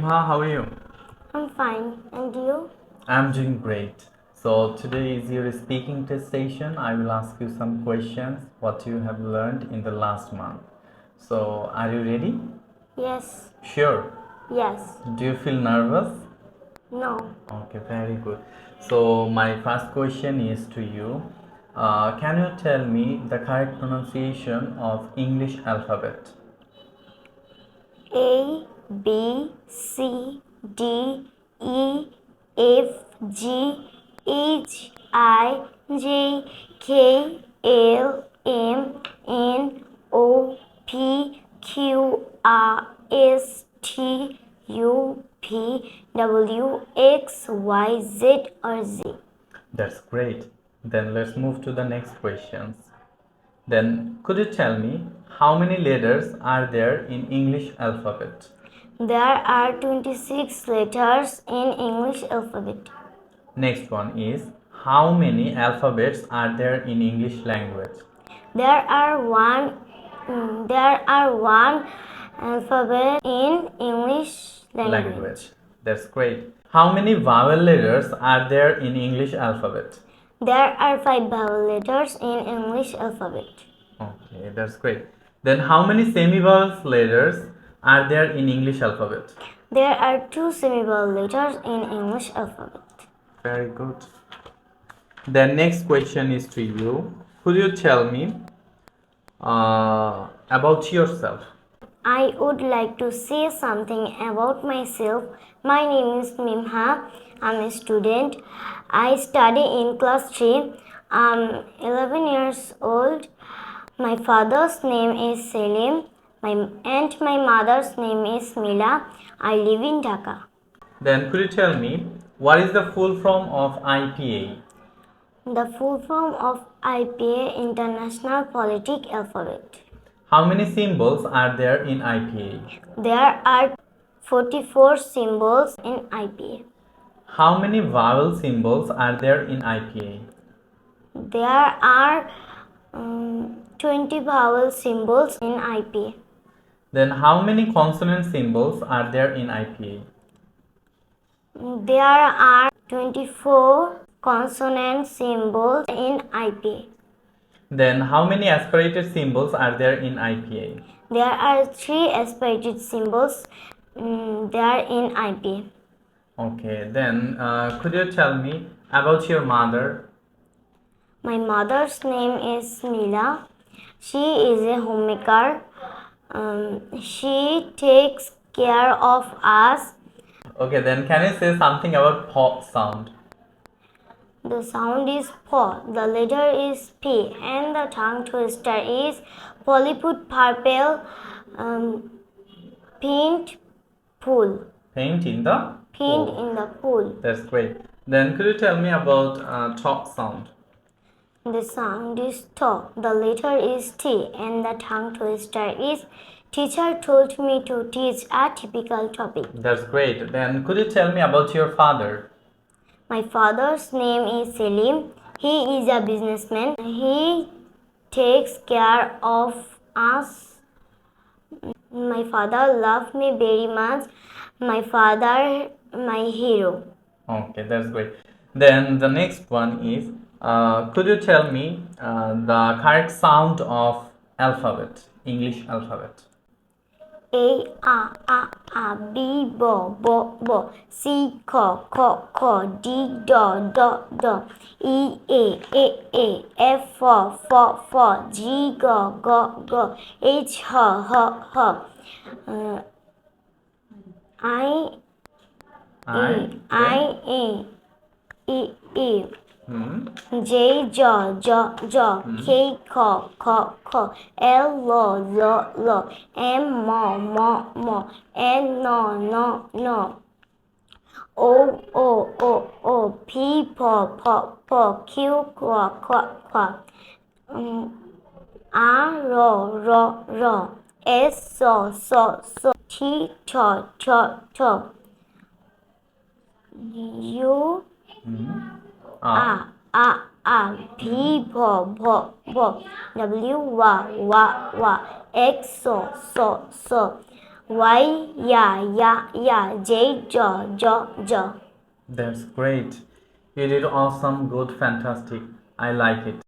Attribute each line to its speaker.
Speaker 1: Mimha, how are you?
Speaker 2: I'm fine. And you?
Speaker 1: I'm doing great. So today is your speaking test session. I will ask you some questions what you have learned in the last month. So are you ready?
Speaker 2: Yes.
Speaker 1: Sure.
Speaker 2: Yes.
Speaker 1: Do you feel nervous?
Speaker 2: No.
Speaker 1: Okay, very good. So my first question is to you. Can you tell me the correct pronunciation of English alphabet?
Speaker 2: A, B, C, D, E, F, G, H, I, J, K, L, M, N, O, P, Q, R, S, T, U, P, W, X, Y, Z or Z.
Speaker 1: That's great. Then let's move to the next questions. Then could you tell me how many letters are there in English alphabet?
Speaker 2: There are 26 letters in English alphabet.
Speaker 1: Next one is how many alphabets are there in English language?
Speaker 2: There are one alphabet in English language.
Speaker 1: That's great. How many vowel letters are there in English alphabet?
Speaker 2: There are 5 vowel letters in English alphabet.
Speaker 1: Okay, that's great. Then how many semi-vowel letters are there in English alphabet?
Speaker 2: There are 2 semi-vowel letters in English alphabet.
Speaker 1: Very good. The next question is to you. Could you tell me about yourself?
Speaker 2: I would like to say something about myself. My name is Mimha. I'm a student. I study in class 3. I'm 11 years old. My father's name is Selim and my mother's name is Mila. I live in Dhaka.
Speaker 1: Then could you tell me what is the full form of IPA?
Speaker 2: The full form of IPA International Phonetic Alphabet.
Speaker 1: How many symbols are there in IPA?
Speaker 2: There are 44 symbols in IPA.
Speaker 1: How many vowel symbols are there in IPA?
Speaker 2: There are 20 vowel symbols in IPA.
Speaker 1: Then how many consonant symbols are there in IPA?
Speaker 2: There are 24 consonant symbols in IPA.
Speaker 1: Then how many aspirated symbols are there in IPA?
Speaker 2: There are 3 aspirated symbols there in IPA.
Speaker 1: Okay, then could you tell me about your mother?
Speaker 2: My mother's name is Mila. She is a homemaker. She takes care of us.
Speaker 1: Okay, then can you say something about pop sound?
Speaker 2: The sound is P, the letter is P, and the tongue twister is Polyput purple paint pool.
Speaker 1: Paint in the
Speaker 2: Paint
Speaker 1: pool.
Speaker 2: in the pool.
Speaker 1: That's great. Then could you tell me about top sound?
Speaker 2: The sound is T, the letter is T, and the tongue twister is Teacher told me to teach a typical topic.
Speaker 1: That's great. Then could you tell me about your father?
Speaker 2: My father's name is Selim. He is a businessman. He takes care of us. My father loves me very much. My father, my hero.
Speaker 1: Okay, that's great. Then the next one is, could you tell me the correct sound of alphabet, English alphabet?
Speaker 2: A, B, bo, C, D, do, E, F, G, H, I, E, J, K, L, M, N, no, O, P, Q, R, S, T, U, P, W, X, Y, ya, J, jaw.
Speaker 1: That's great. You did awesome, good, fantastic. I like it.